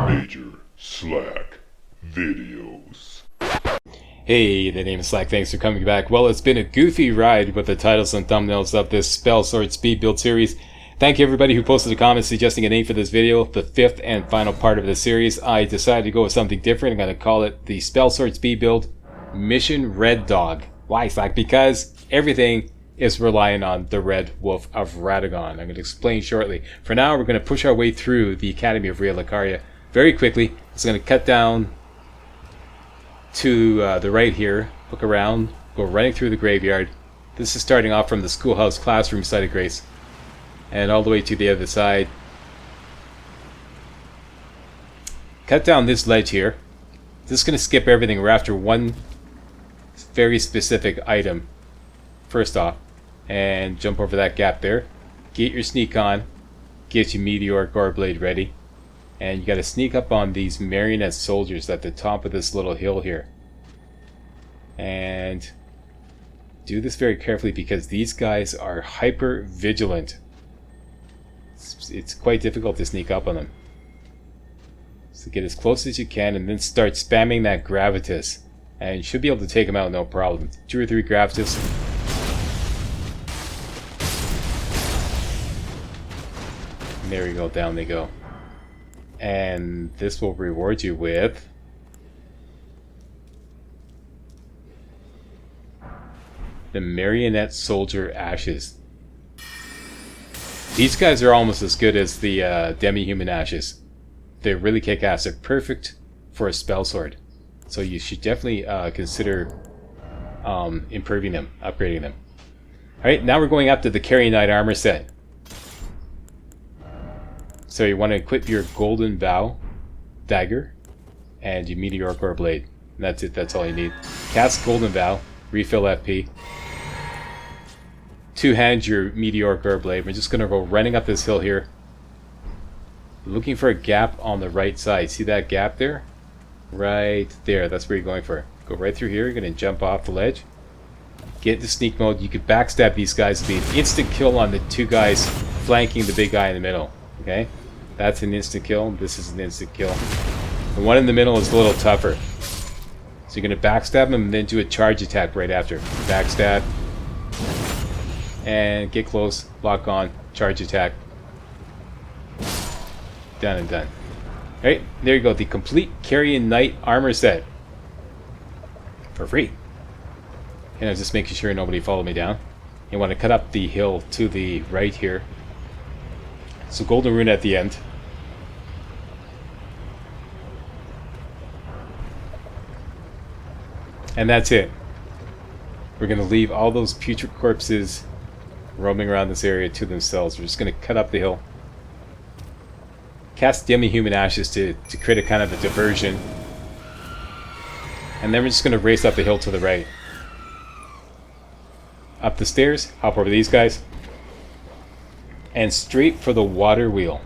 Major Slack Videos. Hey, the name is Slack, thanks for coming back. Well, it's been a goofy ride with the titles and thumbnails of this Spellsword speed build series. Thank you everybody who posted a comment suggesting a name for this video, the fifth and final part of the series. I decided to go with something different. I'm going to call it the Spellsword speed build Mission Red Dog. Why, Slack? Because everything is relying on the Red Wolf of Radagon. I'm going to explain shortly. For now, we're going to push our way through the Academy of Ria Lucaria very quickly. It's going to cut down to the right here, look around, go running through the graveyard. This is starting off from the schoolhouse classroom site of grace and all the way to the other side. Cut down this ledge here. This is going to skip everything. We're after one very specific item first off, and jump over that gap there. Get your sneak on, get your meteoric gore blade ready, and you got to sneak up on these marionette soldiers at the top of this little hill here. And do this very carefully because these guys are hyper vigilant. It's quite difficult to sneak up on them. So get as close as you can and then start spamming that gravitas. And you should be able to take them out no problem. 2 or 3 gravitas. And there we go, down they go. And this will reward you with the Marionette Soldier Ashes. These guys are almost as good as the Demi-Human Ashes. They really kick ass. They're perfect for a spell sword. So you should definitely consider improving them, upgrading them. Alright, now we're going up to the Carry Knight armor set. So you want to equip your Golden Vow dagger and your Meteoric Ore blade. And that's it, that's all you need. Cast Golden Vow, refill FP. 2-hand your Meteoric Ore blade. We're just going to go running up this hill here. Looking for a gap on the right side. See that gap there? Right there, that's where you're going for. Go right through here, you're going to jump off the ledge. Get into sneak mode. You could backstab these guys to be an instant kill on the 2 guys flanking the big guy in the middle. Okay? That's an instant kill. This is an instant kill. The one in the middle is a little tougher. So you're going to backstab him and then do a charge attack right after. Backstab. And get close. Lock on. Charge attack. Done and done. Alright, there you go. The complete Carrion Knight armor set. For free. And I'm just making sure nobody followed me down. You want to cut up the hill to the right here. So golden rune at the end. And that's it. We're going to leave all those putrid corpses roaming around this area to themselves. We're just going to cut up the hill. Cast Demi-Human Ashes to create a kind of a diversion. And then we're just going to race up the hill to the right. Up the stairs, hop over these guys. And straight for the water wheel,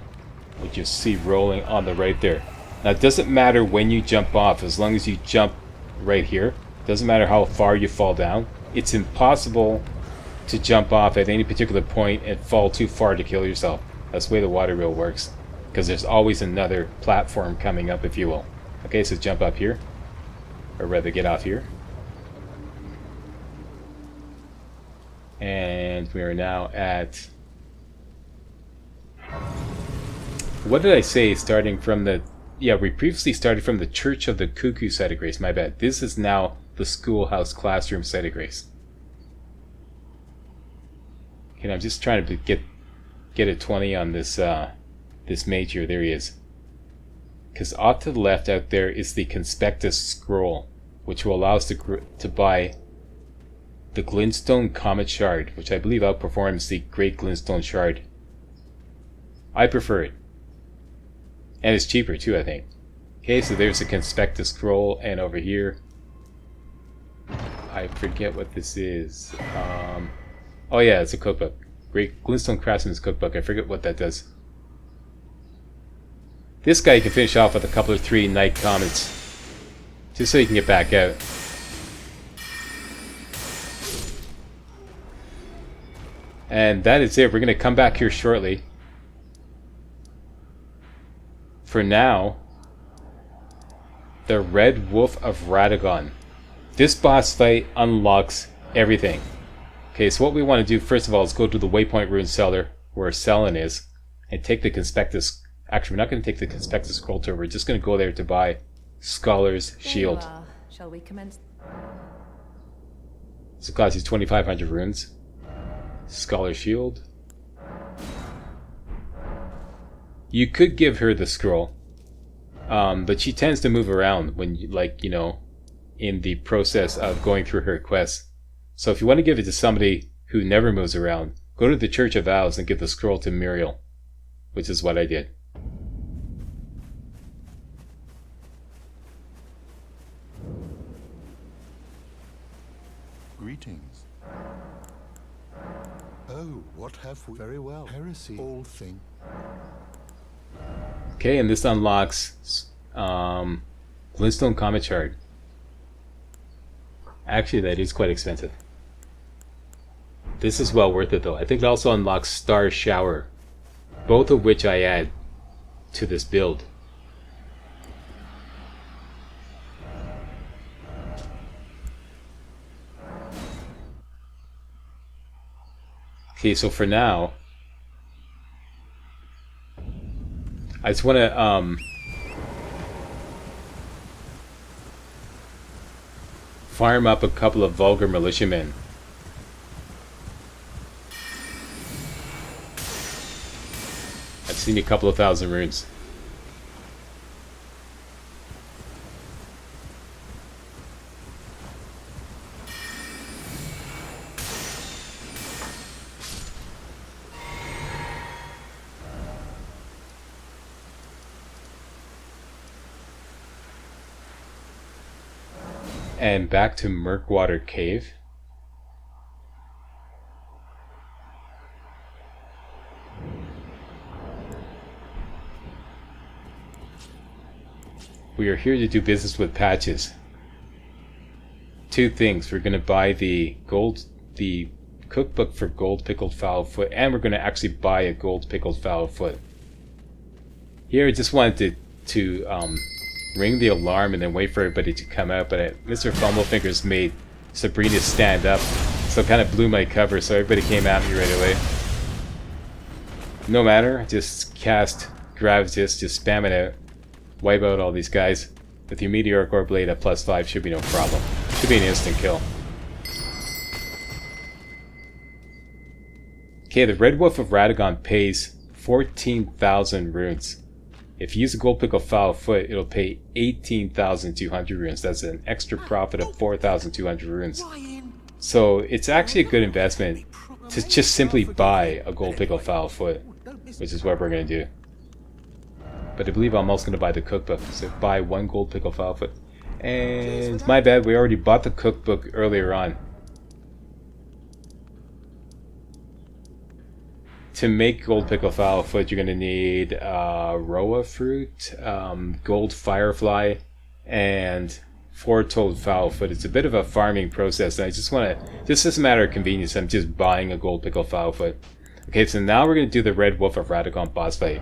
which you see rolling on the right there. Now it doesn't matter when you jump off, as long as you jump right here. Doesn't matter how far you fall down. It's impossible to jump off at any particular point and fall too far to kill yourself. That's the way the water wheel works. Because there's always another platform coming up, if you will. Okay, so jump up here. Or rather, get off here. And we are now at... What did I say starting from the... Yeah, we previously started from the Church of the Cuckoo site of grace. My bad. This is now the Schoolhouse Classroom site of grace. Okay, I'm just trying to get a 20 on this... this mage here. There he is. Because off to the left out there is the Conspectus Scroll, which will allow us to buy the Glintstone Comet Shard, which I believe outperforms the Great Glintstone Shard. I prefer it. And it's cheaper too, I think. Okay, so there's the Conspectus Scroll, and over here, I forget what this is. Oh yeah, it's a cookbook. Great Glintstone Craftsman's Cookbook. I forget what that does. This guy you can finish off with a couple of 3 night comets. Just so you can get back out. And that is it. We're going to come back here shortly. For now, the Red Wolf of Radagon. This boss fight unlocks everything. Okay, so what we want to do first of all is go to the Waypoint Rune Cellar, where Selen is, and take the Conspectus. Actually, we're not going to take the Conspectus Scroll Tour. We're just going to go there to buy Scholar's Shield. Shall we commence? This will cost you 2,500 runes. Scholar's Shield. You could give her the scroll, but she tends to move around when, in the process of going through her quests. So if you want to give it to somebody who never moves around, go to the Church of Vows and give the scroll to Muriel, which is what I did. Greetings. Oh, what have we? Very well. Heresy. All thing. Okay, and this unlocks Glintstone Comet Shard. Actually, that is quite expensive. This is well worth it though. I think it also unlocks Star Shower, both of which I add to this build. Okay, so for now, I just want to farm up a couple of Vulgar Militiamen. I've seen a couple of thousand runes. And back to Murkwater Cave. We are here to do business with Patches. Two things. We're going to buy the cookbook for gold pickled fowl foot, and we're going to actually buy a gold pickled fowl foot. Here I just wanted to ring the alarm and then wait for everybody to come out, but Mr. Fumblefingers made Sabrina stand up, so it kind of blew my cover, so everybody came at me right away. No matter, just cast Gravitas, just spam it out, wipe out all these guys. With your Meteoric Orb Blade at +5 should be no problem. Should be an instant kill. Okay, the Red Wolf of Radagon pays 14,000 runes. If you use a gold pickle foul foot, it'll pay 18,200 runes. That's an extra profit of 4,200 runes. So it's actually a good investment to just simply buy a gold pickle foul foot, which is what we're going to do. But I believe I'm also going to buy the cookbook. So buy one gold pickle foul foot. And my bad, we already bought the cookbook earlier on. To make gold pickle fowl foot, you're going to need Roa fruit, gold firefly, and 4-toed fowl foot. It's a bit of a farming process, and I just want to, just as a matter of convenience, I'm just buying a gold pickle fowl foot. Okay, so now we're going to do the Red Wolf of Radagon boss fight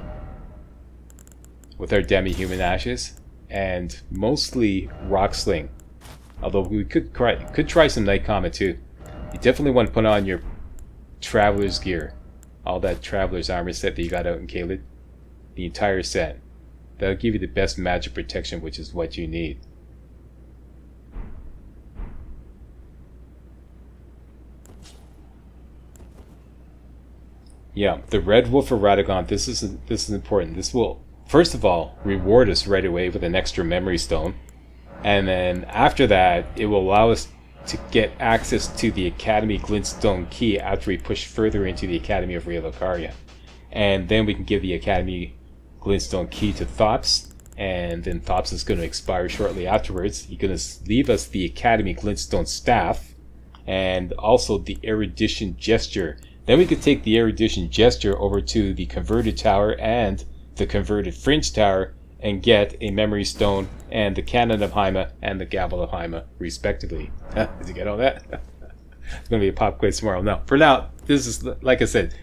with our demi-human ashes and mostly rock sling. Although we could try some night comet too. You definitely want to put on your traveler's gear. All that traveler's armor set that you got out in Caelid. The entire set. That'll give you the best magic protection, which is what you need. Yeah, the Red Wolf of Radagon, this is important. This will, first of all, reward us right away with an extra memory stone. And then after that, it will allow us to get access to the Academy Glintstone key after we push further into the Academy of Realocaria. And then we can give the Academy Glintstone key to Thops, and then Thops is going to expire shortly afterwards. He's going to leave us the Academy Glintstone staff, and also the Erudition Gesture. Then we could take the Erudition Gesture over to the Converted Tower and the Converted Fringe Tower, and get a Memory Stone and the Cannon of Haima and the Gavel of Haima, respectively. Did you get all that? It's going to be a pop quiz tomorrow. No, for now, this is, like I said,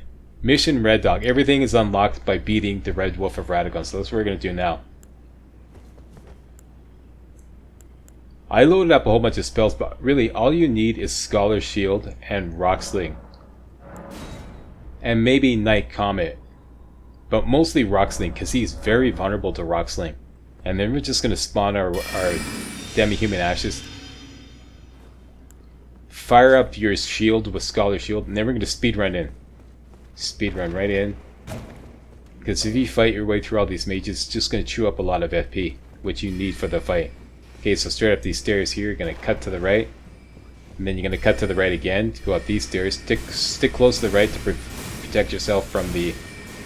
Mission Red Dog. Everything is unlocked by beating the Red Wolf of Radagon, so that's what we're going to do now. I loaded up a whole bunch of spells, but really all you need is Scholar's Shield and Rock Sling. And maybe Night Comet. But mostly Rock Sling, because he's very vulnerable to Rock Sling. And then we're just going to spawn our Demi-Human Ashes. Fire up your shield with Scholar's Shield, and then we're going to speedrun in. Speedrun right in. Because if you fight your way through all these mages, it's just going to chew up a lot of FP, which you need for the fight. Okay, so straight up these stairs here, you're going to cut to the right. And then you're going to cut to the right again to go up these stairs. Stick close to the right to protect yourself from the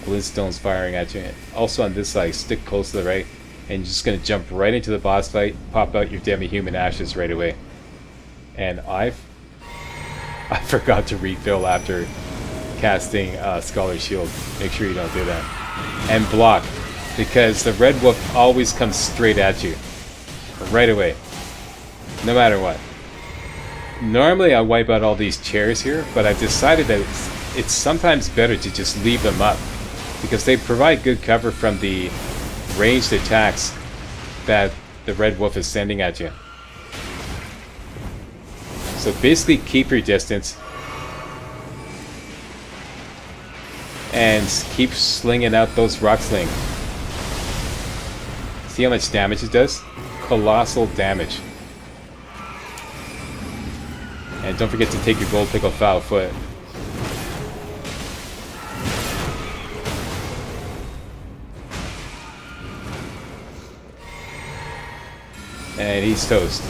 glintstones firing at you. Also on this side, stick close to the right. And you're just going to jump right into the boss fight, pop out your Demi-Human Ashes right away. And I forgot to refill after casting Scholar's Shield. Make sure you don't do that. And block, because the Red Wolf always comes straight at you. Right away. No matter what. Normally I wipe out all these chairs here, but I've decided that it's sometimes better to just leave them up, because they provide good cover from the ranged attacks that the Red Wolf is sending at you. So basically keep your distance and keep slinging out those rock sling. See how much damage it does? Colossal damage. And don't forget to take your gold pickle foul foot. And he's toast.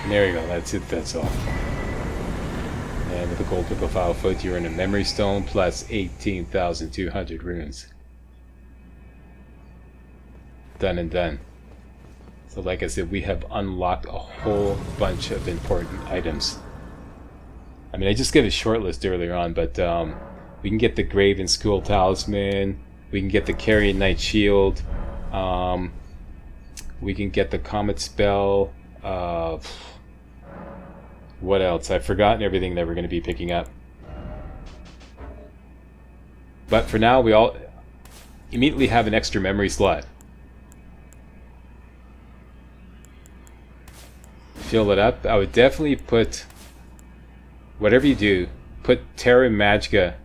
There you go, that's it, that's all. And with the gold pickle foul foot, you're in a memory stone plus 18,200 runes. Done and done. So like I said, we have unlocked a whole bunch of important items. I mean, I just gave a short list earlier on, but we can get the Graven School Talisman, we can get the Carrion Knight Shield, we can get the Comet Spell, what else? I've forgotten everything that we're going to be picking up. But for now, we all immediately have an extra memory slot. Fill it up. I would definitely put, whatever you do, put Terra Magica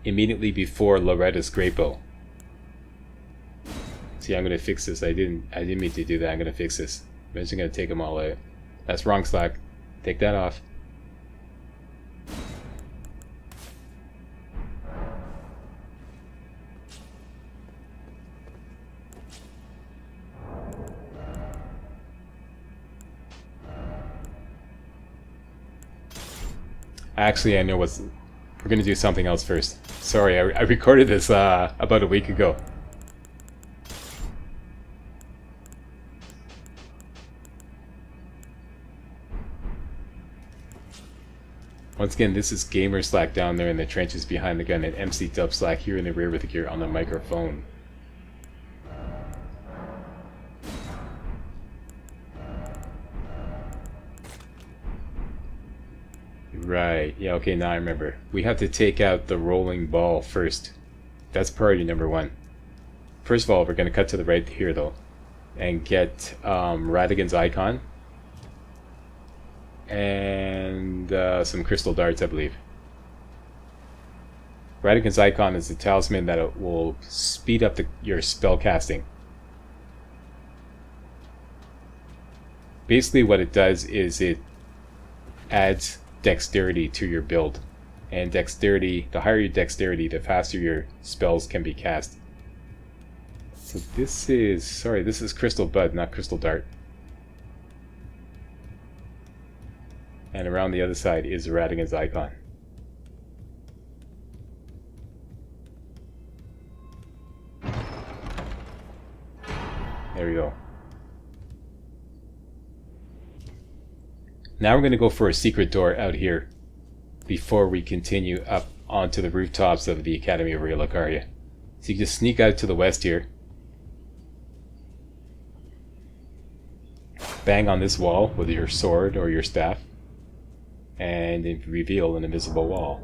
immediately before Loretta's Great Bow. See, I'm going to fix this. I didn't mean to do that. I'm going to fix this. I'm just going to take them all out. That's wrong, Slack. Take that off. Actually, I know what's... We're going to do something else first. Sorry, I recorded this about a week ago. Once again, this is Gamer Slack down there in the trenches behind the gun, and MC Dub Slack here in the rear with the gear on the microphone. Right, yeah, okay, now I remember. We have to take out the rolling ball first. That's priority number one. First of all, we're going to cut to the right here, though, and get Radigan's Icon. And some crystal darts, I believe. Radigan's Icon is a talisman that will speed up your spell casting. Basically what it does is it adds dexterity to your build. And dexterity, the higher your dexterity, the faster your spells can be cast. So this is, sorry, this is Crystal Bud, not Crystal Dart. And around the other side is Radigan's Icon. There we go. Now we're going to go for a secret door out here before we continue up onto the rooftops of the Academy of Relocaria. So you just sneak out to the west here. bang on this wall with your sword or your staff, and it reveal an invisible wall.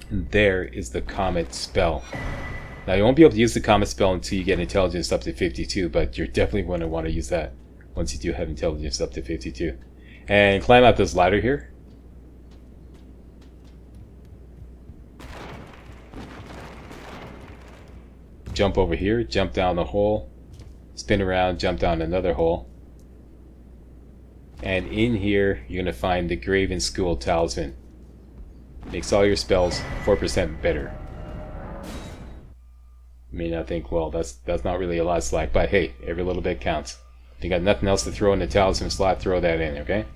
And there is the Comet spell. Now you won't be able to use the Comet spell until you get intelligence up to 52, but you're definitely going to want to use that once you do have intelligence up to 52. And climb up this ladder here. Jump over here, jump down the hole, spin around, jump down another hole. And in here, you're going to find the Graven School Talisman. Makes all your spells 4% better. You may not think, well, that's not really a lot of slack, but hey, every little bit counts. If you got nothing else to throw in the talisman slot, throw that in, okay?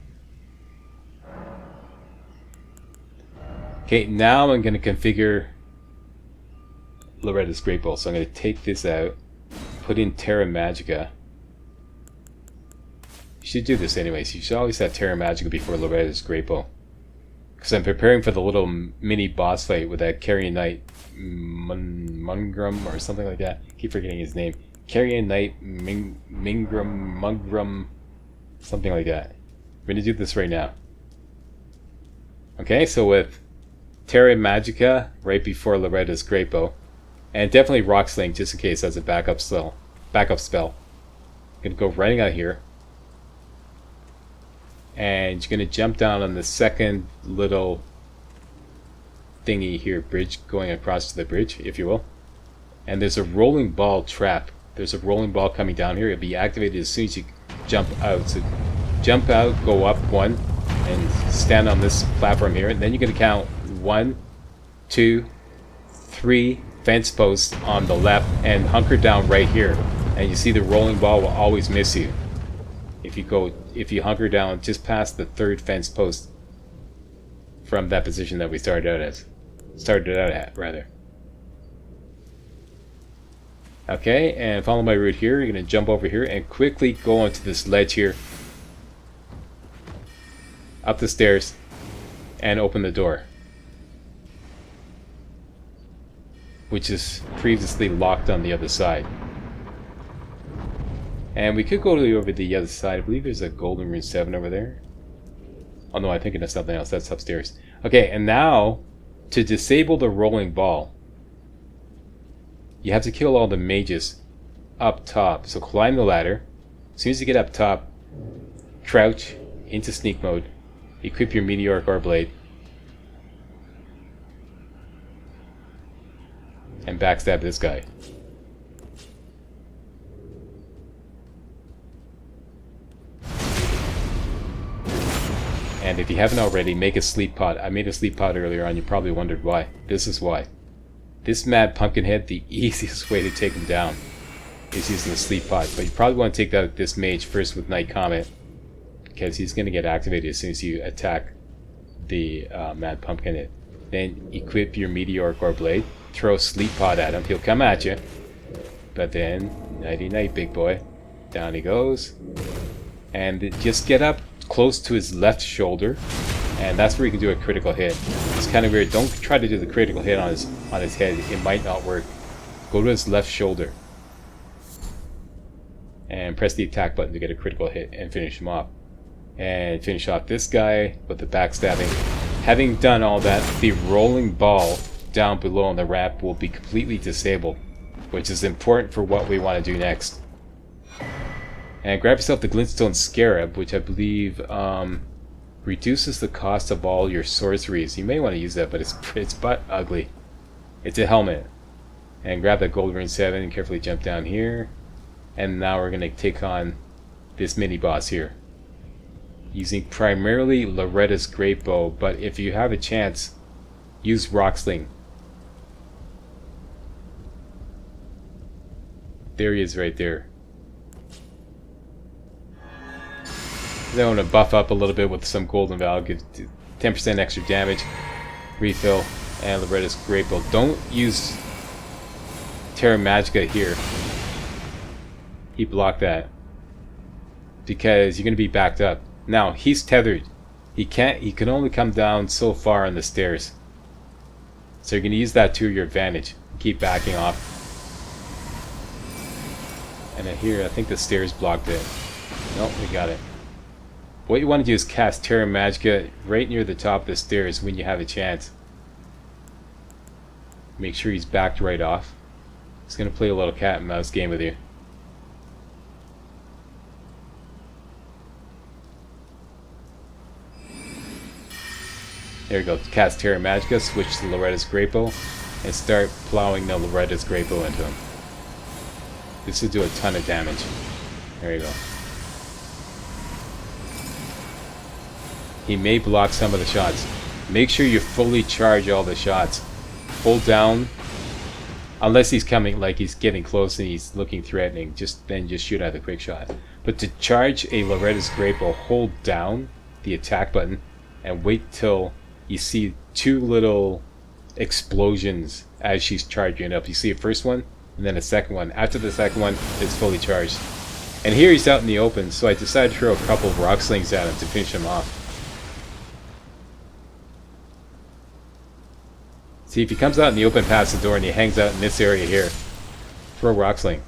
Okay, now I'm going to configure Loretta's Great Bowl. So I'm going to take this out, put in Terra Magica. You should do this anyways. You should always have Terra Magica before Loretta's Great Bowl. Because I'm preparing for the little mini boss fight with that Carrion Knight Mungrum or something like that. I keep forgetting his name. Carrion Knight Mungrum, something like that. We're going to do this right now. Okay, so with Terra Magica right before Loretta's Great Bow, and definitely Rock Sling just in case as a backup spell. I'm going to go right out here. And you're going to jump down on the second little thingy here, bridge, going across to the bridge, if you will. And there's a rolling ball trap. There's a rolling ball coming down here. It'll be activated as soon as you jump out. So jump out, go up 1, and stand on this platform here. And then you're going to count 1, 2, 3 fence posts on the left and hunker down right here. And you see the rolling ball will always miss you. If you hunker down just past the 3rd fence post from that position that we started out at, rather. Okay, and follow my route here. You're going to jump over here and quickly go onto this ledge here, up the stairs, and open the door, which is previously locked on the other side. And we could go over the other side. I believe there's a Golden Rune 7 over there. Oh no, I'm thinking of something else. That's upstairs. Okay, and now, to disable the rolling ball, you have to kill all the mages up top. So climb the ladder. As soon as you get up top, crouch into sneak mode, equip your Meteoric Ore Blade, and backstab this guy. And if you haven't already, make a sleep pod. I made a sleep pod earlier on. You probably wondered why. This is why. This Mad Pumpkinhead, the easiest way to take him down is using a sleep pod. But you probably want to take out this mage first with Night Comet, because he's going to get activated as soon as you attack the Mad Pumpkinhead. Then equip your Meteoric Ore Blade. Throw sleep pod at him. He'll come at you. But then, nighty night, big boy. Down he goes. And just get up close to his left shoulder, and that's where you can do a critical hit. It's kind of weird. Don't try to do the critical hit on his head. It might not work. Go to his left shoulder and press the attack button to get a critical hit and finish him off. And finish off this guy with the backstabbing. Having done all that, the rolling ball down below on the ramp will be completely disabled, which is important for what we want to do next. And grab yourself the Glintstone Scarab, which I believe reduces the cost of all your sorceries. You may want to use that, but it's butt ugly. It's a helmet. And grab that Gold Rune 7 and carefully jump down here. And now we're going to take on this mini boss here, using primarily Loretta's Great Bow, but if you have a chance, use Rock Sling. There he is right there. Then I want to buff up a little bit with some Golden Valve, give 10% extra damage, refill, and Loretta's Great Bow. Don't use Terra Magica here. He blocked that because you're going to be backed up. Now he's tethered. He can only come down so far on the stairs. So you're going to use that to your advantage. keep backing off. And then here, I think the stairs blocked it. Nope, we got it. What you want to do is cast Terra Magica right near the top of the stairs when you have a chance. Make sure he's backed right off. He's going to play a little cat and mouse game with you. There we go. Cast Terra Magica, switch to Loretta's Grapo, and start plowing the Loretta's Grapo into him. This will do a ton of damage. There you go. He may block some of the shots. Make sure you fully charge all the shots. Hold down, unless he's coming, like he's getting close and he's looking threatening, then just shoot out the quick shot. But to charge a Loretta's Grapo, hold down the attack button and wait till you see two little explosions as she's charging up. You see a first one and then a second one. After the second one, it's fully charged. And here he's out in the open, so I decided to throw a couple of rock slings at him to finish him off. See, if he comes out in the open past the door and he hangs out in this area here, throw rock sling.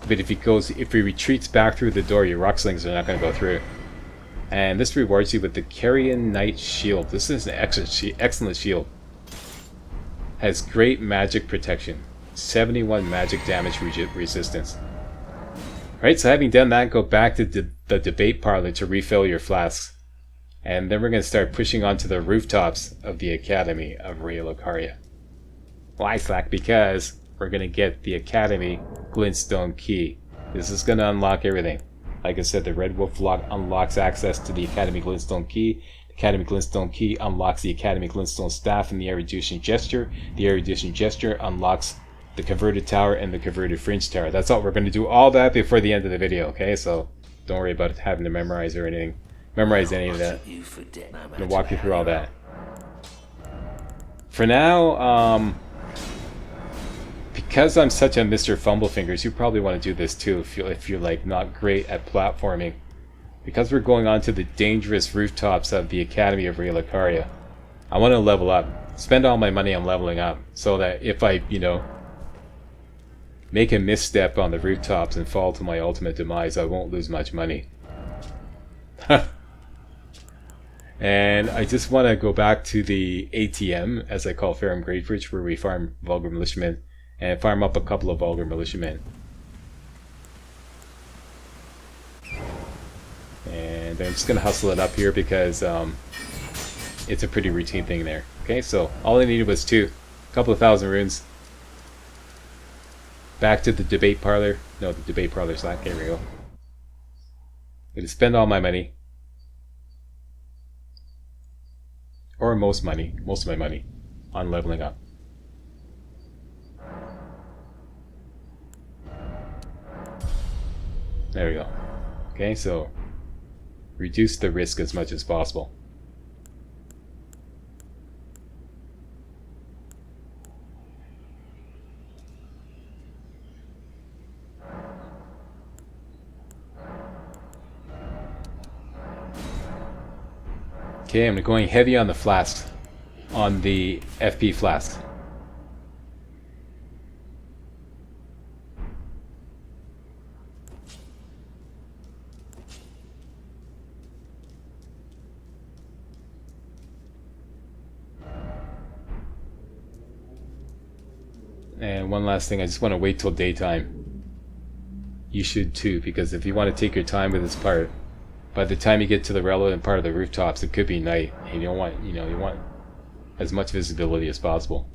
But if he retreats back through the door, your rock slings are not going to go through. And this rewards you with the Carrion Knight Shield. This is an excellent shield. Has great magic protection. 71 magic damage resistance. Alright, so having done that, go back to the debate parlor to refill your flasks. And then we're going to start pushing onto the rooftops of the Academy of Rea Lucaria. Why, Slack? Because we're going to get the Academy Glintstone Key. This is going to unlock everything. Like I said, the Red Wolf lock unlocks access to the Academy Glintstone Key. The Academy Glintstone Key unlocks the Academy Glintstone Staff and the Erudition Gesture. The Erudition Gesture unlocks the Converted Tower and the Converted Fringe Tower. That's all. We're going to do all that before the end of the video, okay? So don't worry about having to memorize or anything. Memorize any of that. I'm going to walk you through all that. For now, because I'm such a Mr. Fumblefingers, you probably want to do this too if you're like not great at platforming. Because we're going on to the dangerous rooftops of the Academy of Rea Lucaria, I want to level up. Spend all my money on leveling up, so that if I, make a misstep on the rooftops and fall to my ultimate demise, I won't lose much money. And I just want to go back to the ATM, as I call Ferrum Greatbridge, where we farm Vulgar Militiamen, and farm up a couple of Vulgar Militiamen. And I'm just going to hustle it up here because it's a pretty routine thing there. Okay, so all I needed was a couple of thousand runes. Back to the debate parlor. No, the debate parlor Slack. Here we go. I'm going to spend all my money. Or most of my money, on leveling up. There we go. Okay, so reduce the risk as much as possible. Okay, I'm going heavy on the flasks, on the FP flasks. And one last thing, I just want to wait till daytime. You should too, because if you want to take your time with this part, by the time you get to the relevant part of the rooftops, it could be night, and you don't want, you want as much visibility as possible.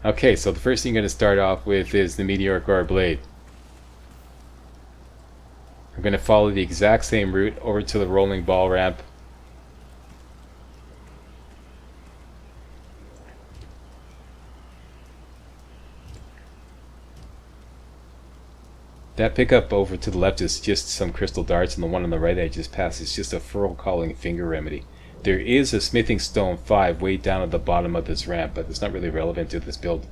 Okay, so the first thing you're going to start off with is the Meteoric Ore Blade. I'm going to follow the exact same route over to the Rolling Ball Ramp. That pickup over to the left is just some crystal darts, and the one on the right I just passed is just a Furl Calling Finger Remedy. There is a Smithing Stone 5 way down at the bottom of this ramp, but it's not really relevant to this build.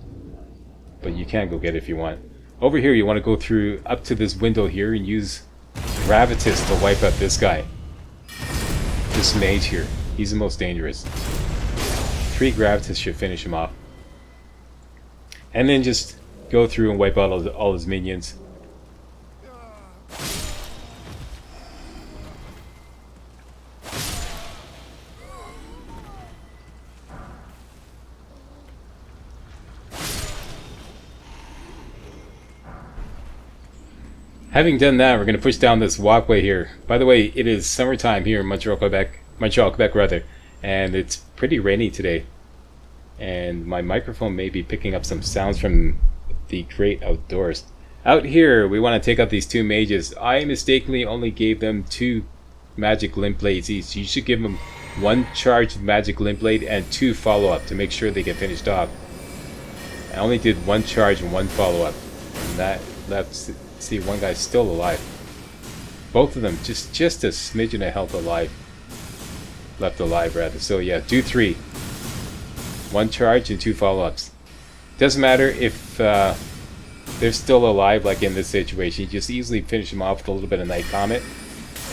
But you can go get it if you want. Over here you want to go through up to this window here and use Gravitas to wipe out this guy. this mage here. He's the most dangerous. 3 gravitas should finish him off. And then just go through and wipe out all his minions. Having done that, we're going to push down this walkway here. By the way, it is summertime here in Montreal, Quebec rather, and it's pretty rainy today. And my microphone may be picking up some sounds from the great outdoors. Out here, we want to take out these 2 mages. I mistakenly only gave them 2 magic limp blades each. You should give them 1 charged magic limp blade and 2 follow-up to make sure they get finished off. I only did 1 charge and 1 follow-up, and that left. See, one guy's still alive. Both of them just a smidgen of health alive. Left alive rather. So yeah, do 3. 1 charge and 2 follow-ups. Doesn't matter if they're still alive, like in this situation. You just easily finish them off with a little bit of Night Comet.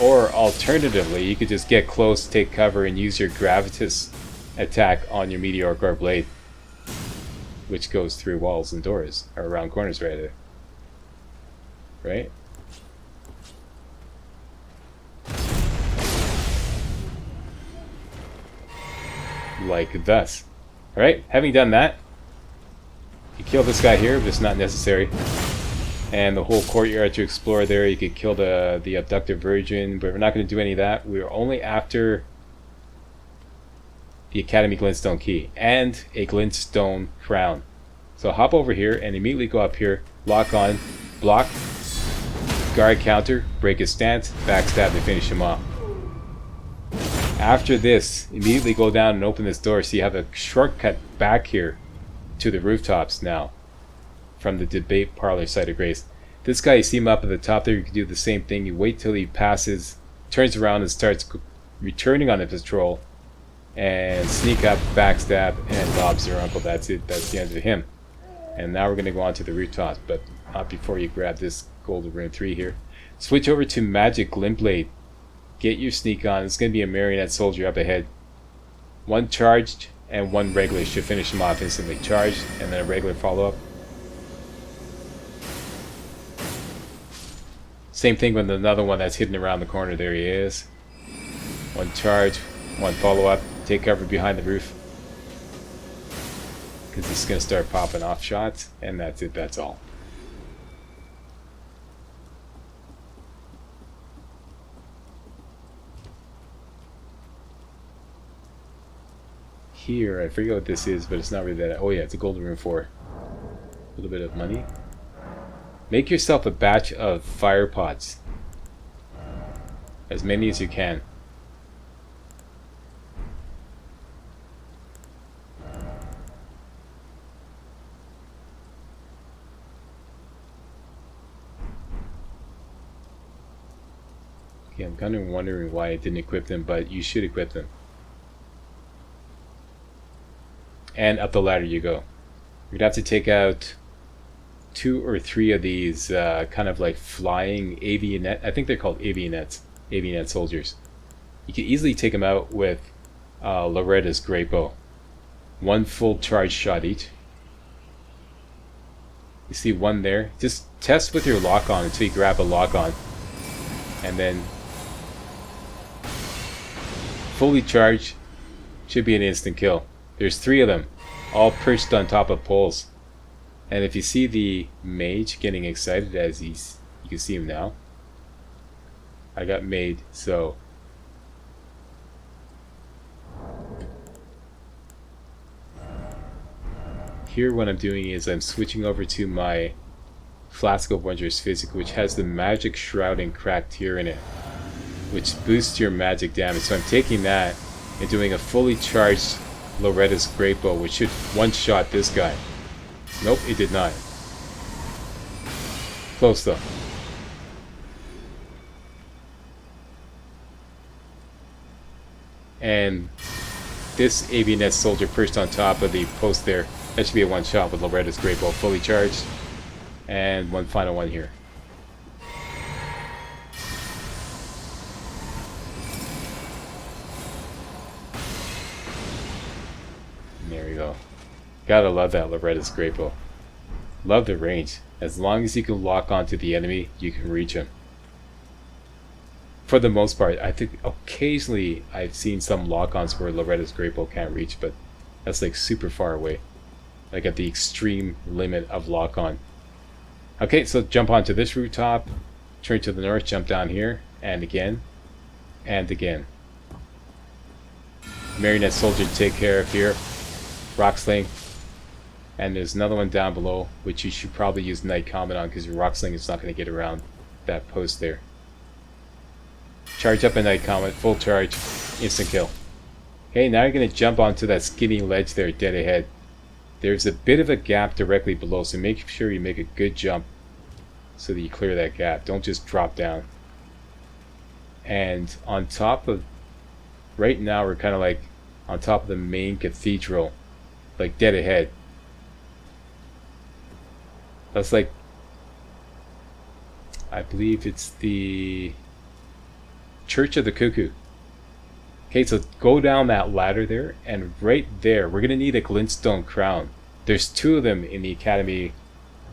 Or alternatively, you could just get close, take cover, and use your gravitas attack on your Meteor Core Blade, which goes through walls and doors, or around corners rather. Right? Like thus. Alright, having done that, you kill this guy here, but it's not necessary. And the whole courtyard to explore there, you could kill the abducted virgin, but we're not going to do any of that. We're only after the Academy Glintstone Key and a Glintstone Crown. So hop over here and immediately go up here, lock on, block, guard counter, break his stance, backstab to finish him off. After this, immediately go down and open this door so you have a shortcut back here to the rooftops now from the debate parlor site of grace. This guy, you see him up at the top there, you can do the same thing. You wait till he passes, turns around and starts returning on the patrol, and sneak up, backstab, and Bob's your uncle. That's it. That's the end of him. And now we're going to go on to the rooftops, but not before you grab this Golden Rune 3 here. Switch over to Magic Glintblade. Get your sneak on. It's going to be a marionette soldier up ahead. 1 charged and 1 regular should finish him off instantly. Charged and then a regular follow-up. Same thing with another one that's hidden around the corner. There he is. 1 charge, 1 follow-up. Take cover behind the roof, because this is going to start popping off shots, and that's it. That's all. Here, I forget what this is, but it's not really that. Oh yeah, it's a Golden Rune 4. A little bit of money. Make yourself a batch of fire pots. As many as you can. Okay, I'm kind of wondering why I didn't equip them, but you should equip them. And up the ladder you go. You'd have to take out 2 or 3 of these kind of like flying avionet. I think they're called avionets. Avionet soldiers. You could easily take them out with Loretta's great bow. 1 full charge shot each. You see 1 there. Just test with your lock on until you grab a lock on. And then fully charged. Should be an instant kill. There's 3 of them, all perched on top of poles. And if you see the mage getting excited as you can see him now. I got made, so. Here what I'm doing is I'm switching over to my Flask of Wondrous Physic, which has the Magic Shrouding Cracked Tear in it, which boosts your magic damage. So I'm taking that and doing a fully charged Loretta's great bow, which should one-shot this guy. Nope, it did not. Close though. And this avionet soldier perched on top of the post there, that should be a one-shot with Loretta's great bow fully charged. And 1 final one here. we go. Gotta love that Loretta's Great Bow. Love the range. As long as you can lock onto the enemy, you can reach him. For the most part, I think occasionally I've seen some lock-ons where Loretta's Great Bow can't reach, but that's like super far away. Like at the extreme limit of lock-on. Okay, so jump onto this rooftop, turn to the north, jump down here, and again, and again. Marionette Soldier to take care of here. Rock Sling. And there's another one down below, which you should probably use Night Comet on, because your Rock Sling is not going to get around that post there. Charge up a Night Comet, full charge, instant kill. Okay, now you're going to jump onto that skinny ledge there, dead ahead. There's a bit of a gap directly below, so make sure you make a good jump so that you clear that gap. Don't just drop down. And on top of, right now we're kind of like on top of the main cathedral, like dead ahead. That's like, I believe it's the Church of the Cuckoo. Okay, so go down that ladder there, and right there, we're going to need a glintstone crown. There's two of them in the Academy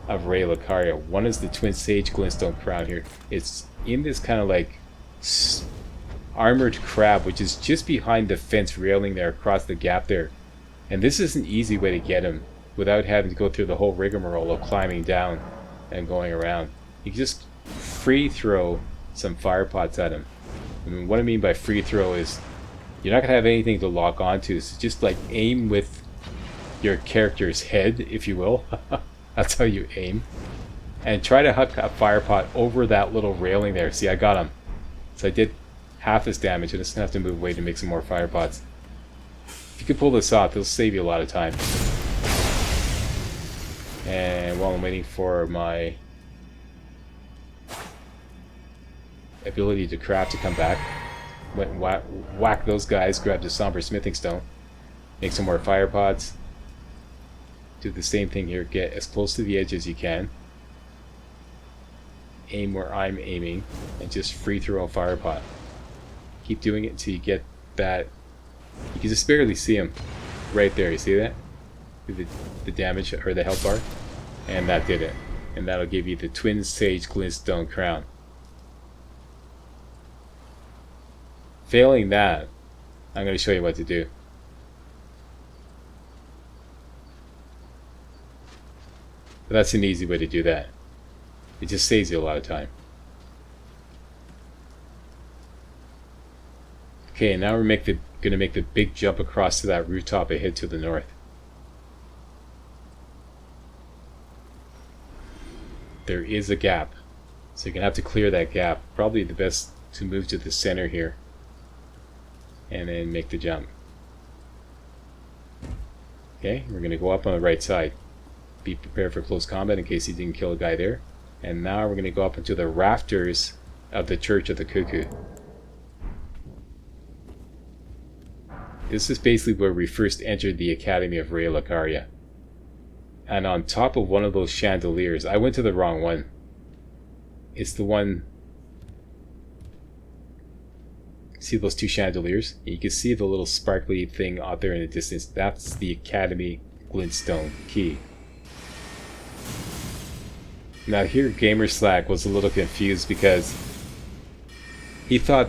of Raya Lucaria. One is the Twin Sage glintstone crown here. It's in this kind of like armored crab, which is just behind the fence railing there across the gap there. And this is an easy way to get him without having to go through the whole rigmarole of climbing down and going around. You can just free throw some fire pots at him. I mean, what I mean by free throw is you're not going to have anything to lock onto, so just like aim with your character's head, if you will. That's how you aim. And try to huck a fire pot over that little railing there. See, I got him. So I did half his damage. I just have to move away to make some more fire pots. If you can pull this off, it'll save you a lot of time. And while I'm waiting for my ability to craft to come back, went and whack those guys, grab the Somber Smithing Stone, make some more fire pots, do the same thing here, get as close to the edge as you can, aim where I'm aiming, and just free throw a fire pot. Keep doing it until you get that, you can just barely see him right there, you see that? The damage, or the health bar, and that did it. And that'll give you the Twin Sage Glintstone Crown. Failing that, I'm going to show you what to do. But that's an easy way to do that. It just saves you a lot of time. Okay, now we're going to make the big jump across to that rooftop ahead to the north. There is a gap, so you're going to have to clear that gap. Probably the best to move to the center here and then make the jump. Okay, we're going to go up on the right side. Be prepared for close combat in case you didn't kill a guy there. And now we're going to go up into the rafters of the Church of the Cuckoo. This is basically where we first entered the Academy of Raya Lucaria. And on top of one of those chandeliers, I went to the wrong one. It's the one, see those two chandeliers? You can see the little sparkly thing out there in the distance. That's the Academy Glintstone key. Now here Gamer Slack was a little confused because he thought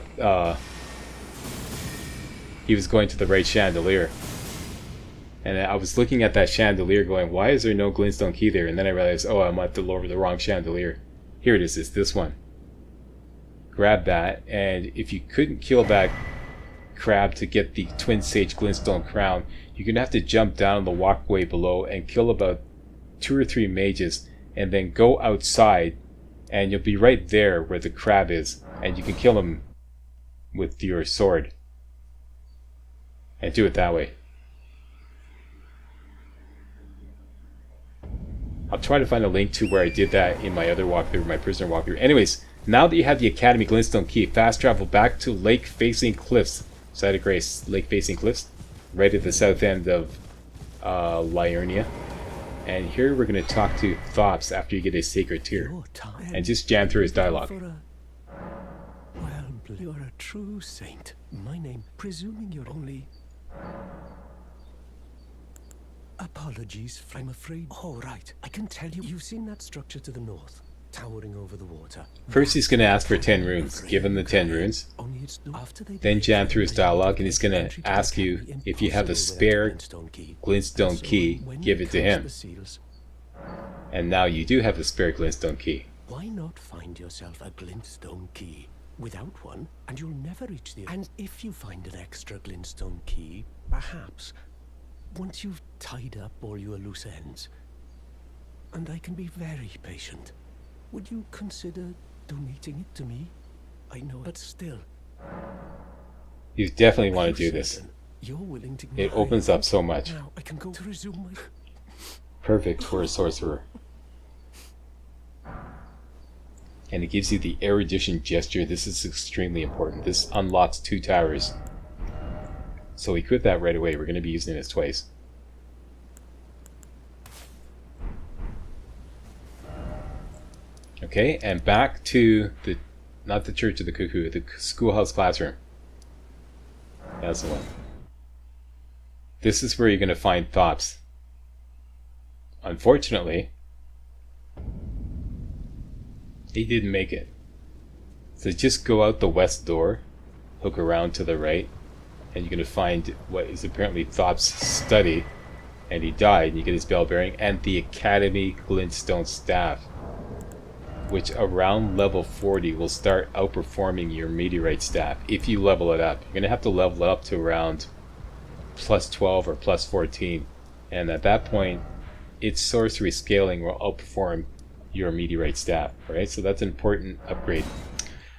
he was going to the right chandelier. And I was looking at that chandelier going, why is there no glintstone key there? And then I realized, oh, I'm at the wrong chandelier. Here it is, it's this one. Grab that, and if you couldn't kill that crab to get the Twin Sage Glintstone Crown, you're going to have to jump down the walkway below and kill about 2 or 3 mages, and then go outside, and you'll be right there where the crab is, and you can kill him with your sword. And do it that way. I'll try to find a link to where I did that in my other walkthrough, my prisoner walkthrough. Anyways, now that you have the Academy Glintstone key, fast travel back to Lake Facing Cliffs. Site of Grace, Lake Facing Cliffs, right at the south end of Liurnia. And here we're going to talk to Thops after you get a Sacred Tear. And just jam through his dialogue. Well, you're a true saint. My name, presuming you're only... Apologies, I'm afraid. Oh, right. I can tell you. You've seen that structure to the north, towering over the water. First, he's going to ask for 10 runes. Give him the 10 runes. Then jam through his dialogue, and he's going to ask you if you have a spare glintstone key, give it to him. And now you do have a spare glintstone key. Why not find yourself a glintstone key? Without one, and you'll never reach the... And if you find an extra glintstone key, perhaps, once you've tied up all your loose ends, and I can be very patient, would you consider donating it to me? I know, but still. You definitely want to do this. You're willing to... It opens up so much. Now I can go to resume my... Perfect for a sorcerer. And it gives you the erudition gesture. This is extremely important. This unlocks 2 towers. So equip that right away. We're going to be using this twice. Okay, and back to the, not the Church of the Cuckoo, the schoolhouse classroom. That's the one. This is where you're going to find Thops. Unfortunately, he didn't make it. So just go out the west door, hook around to the right, and you're going to find what is apparently Thops' study, and he died, and you get his bell bearing, and the Academy Glintstone Staff, which around level 40 will start outperforming your Meteorite Staff if you level it up. You're going to have to level it up to around plus 12 or plus 14, and at that point, its sorcery scaling will outperform your Meteorite Staff, right? So that's an important upgrade.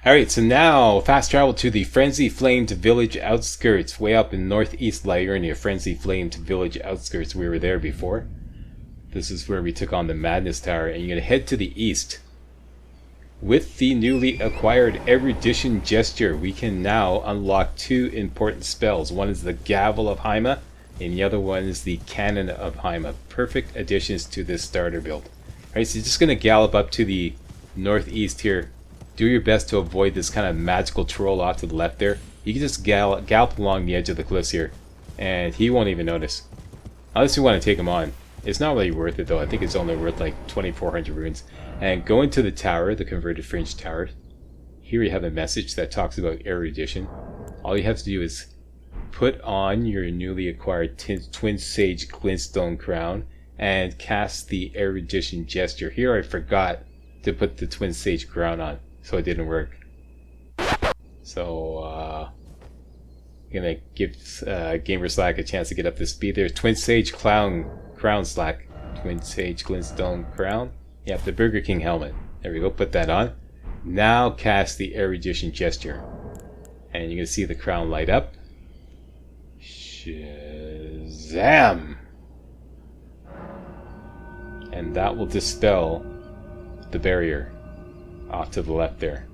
Alright, so now fast travel to the Frenzy Flamed Village outskirts, way up in northeast Liurnia. Frenzy Flamed Village outskirts, we were there before. This is where we took on the Madness Tower, and you're going to head to the east. With the newly acquired Erudition Gesture, we can now unlock 2 important spells. One is the Gavel of Haima, and the other one is the Cannon of Haima. Perfect additions to this starter build. Alright, so you're just going to gallop up to the northeast here. Do your best to avoid this kind of magical troll off to the left there. You can just gallop along the edge of the cliffs here, and he won't even notice. Unless you want to take him on. It's not really worth it though. I think it's only worth like 2,400 runes. And go into the tower, the Converted Fringe Tower. Here you have a message that talks about erudition. All you have to do is put on your newly acquired Twin Sage Glintstone Crown and cast the Erudition Gesture. Here I forgot to put the Twin Sage Crown on, so it didn't work. So, I'm gonna give Gamer Slack a chance to get up to speed there. Twin Sage Crown Slack. Twin Sage Glintstone Crown. Yep, the Burger King helmet. There we go, put that on. Now cast the Erudition Gesture. And you're gonna see the crown light up. Shazam! And that will dispel the barrier off to the left there.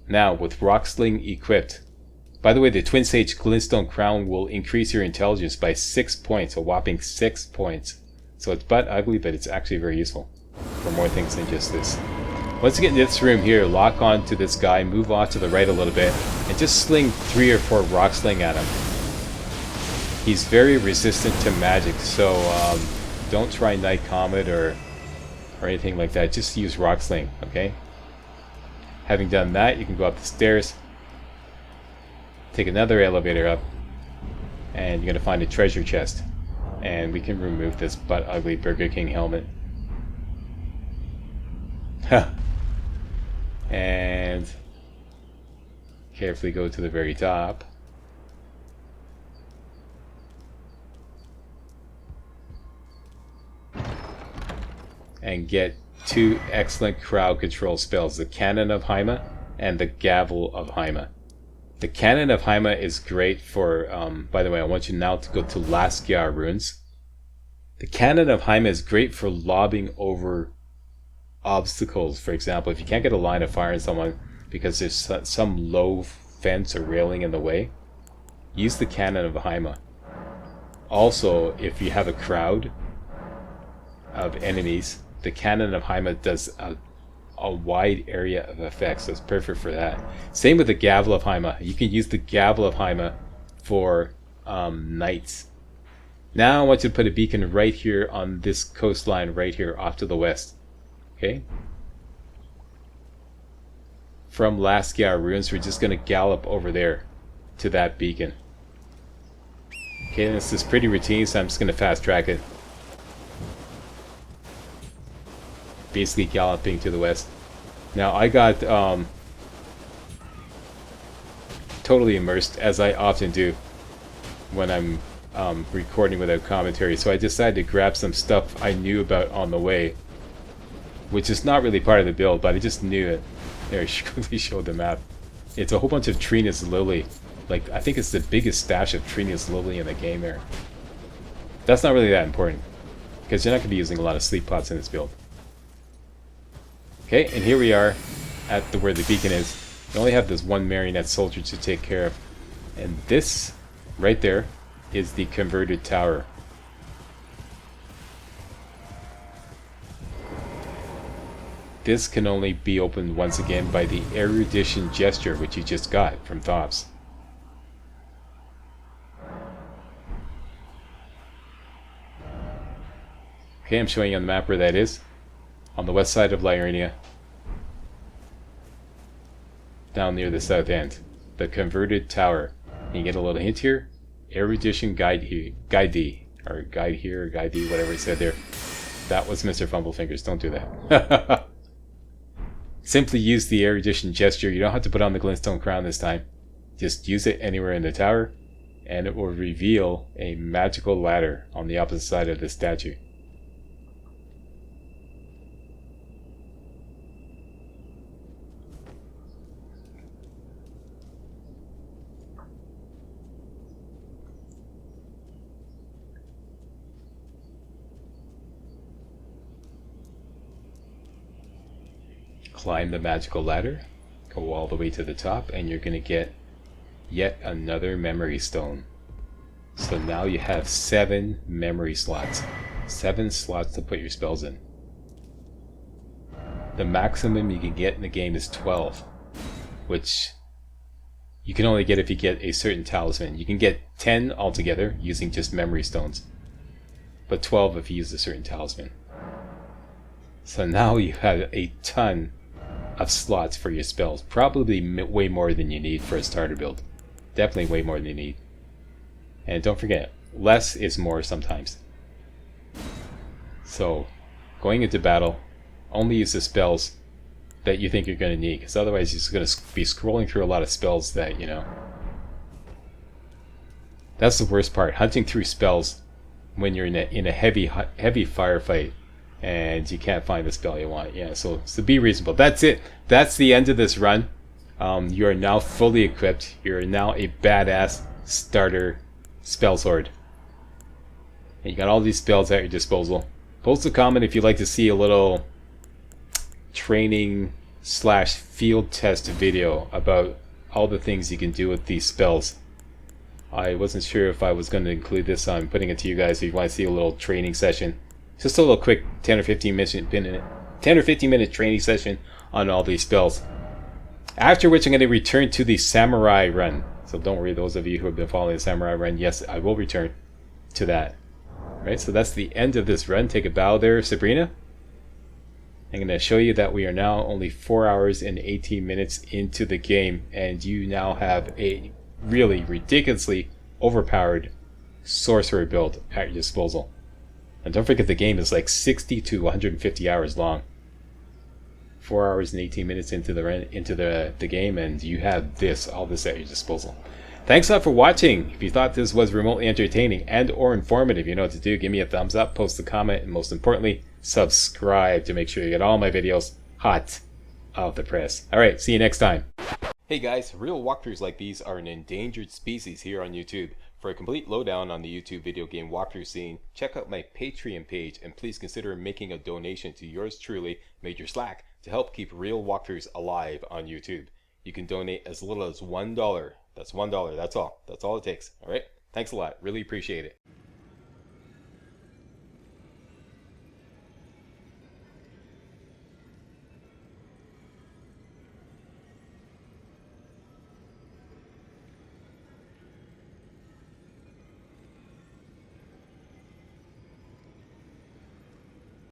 Now, with Rocksling equipped. By the way, the Twin Sage Glintstone Crown will increase your intelligence by 6 points, a whopping 6 points. So it's butt ugly, but it's actually very useful for more things than just this. Once you get into this room here, lock on to this guy, move off to the right a little bit, and just sling 3 or 4 Rocksling at him. He's very resistant to magic, so don't try Night Comet or anything like that. Just use Rocksling, okay? Having done that, you can go up the stairs, take another elevator up, and you're going to find a treasure chest. And we can remove this butt ugly Burger King helmet. And carefully go to the very top. And get 2 excellent crowd control spells, the Cannon of Haima and the Gavel of Haima. The Cannon of Haima is great for, by the way, I want you now to go to Laskia runes. The Cannon of Haima is great for lobbing over obstacles. For example, if you can't get a line of fire on someone because there's some low fence or railing in the way, use the Cannon of Haima. Also, if you have a crowd of enemies, the Cannon of Haima does a a wide area of effects, so it's perfect for that. Same with the Gavel of Haima. You can use the Gavel of Haima for knights. Now I want you to put a beacon right here on this coastline right here off to the west. Okay? From Laskia Ruins, we're just going to gallop over there to that beacon. Okay, this is pretty routine, so I'm just going to fast track it. Basically galloping to the west. Now I got totally immersed, as I often do when I'm recording without commentary, so I decided to grab some stuff I knew about on the way, which is not really part of the build, but I just knew it. There, I quickly showed the map. It's a whole bunch of Trina's Lily. Like, I think it's the biggest stash of Trina's Lily in the game there. That's not really that important, because you're not going to be using a lot of sleep pots in this build. Okay, and here we are at where the beacon is. We only have this one marionette soldier to take care of. And this, right there, is the converted tower. This can only be opened once again by the erudition gesture, which you just got from Thops. Okay, I'm showing you on the map where that is. On the west side of Liurnia. Down near the south end. The converted tower. You get a little hint here. Erudition guide here, guide D, or guide here, or guide D, whatever he said there. That was Mr. Fumblefingers. Don't do that. Simply use the erudition gesture. You don't have to put on the glintstone crown this time. Just use it anywhere in the tower, and it will reveal a magical ladder on the opposite side of the statue. Climb the magical ladder, go all the way to the top, and you're going to get yet another memory stone. So now you have 7 memory slots. 7 slots to put your spells in. The maximum you can get in the game is 12, which you can only get if you get a certain talisman. You can get 10 altogether using just memory stones, but 12 if you use a certain talisman. So now you have a ton of slots for your spells. Probably way more than you need for a starter build. Definitely way more than you need. And don't forget, less is more sometimes. So, going into battle, only use the spells that you think you're going to need, because otherwise you're just going to be scrolling through a lot of spells that, you know. That's the worst part, hunting through spells when you're in a heavy firefight and you can't find the spell you want. Yeah, so be reasonable. That's it. That's the end of this run. You are now fully equipped. You're now a badass starter Spellsword. And you got all these spells at your disposal. Post a comment if you'd like to see a little training / field test video about all the things you can do with these spells. I wasn't sure if I was going to include this, so I'm putting it to you guys if you want to see a little training session. Just a little quick 10 or 15 minute training session on all these spells. After which I'm going to return to the Samurai run. So don't worry, those of you who have been following the Samurai run, yes, I will return to that. Right, so that's the end of this run. Take a bow there, Sabrina. I'm going to show you that we are now only 4 hours and 18 minutes into the game, and you now have a really ridiculously overpowered sorcerer build at your disposal. And don't forget, the game is like 60 to 150 hours long. 4 hours and 18 minutes into the game, and you have all this at your disposal. Thanks a lot for watching. If you thought this was remotely entertaining and or informative, you know what to do. Give me a thumbs up, post a comment, and most importantly, subscribe to make sure you get all my videos hot off the press. Alright, see you next time. Hey guys, real walkthroughs like these are an endangered species here on YouTube. For a complete lowdown on the YouTube video game walkthrough scene, check out my Patreon page, and please consider making a donation to yours truly, Major Slack, to help keep real walkthroughs alive on YouTube. You can donate as little as $1. That's $1, that's all. That's all it takes. Alright? Thanks a lot. Really appreciate it.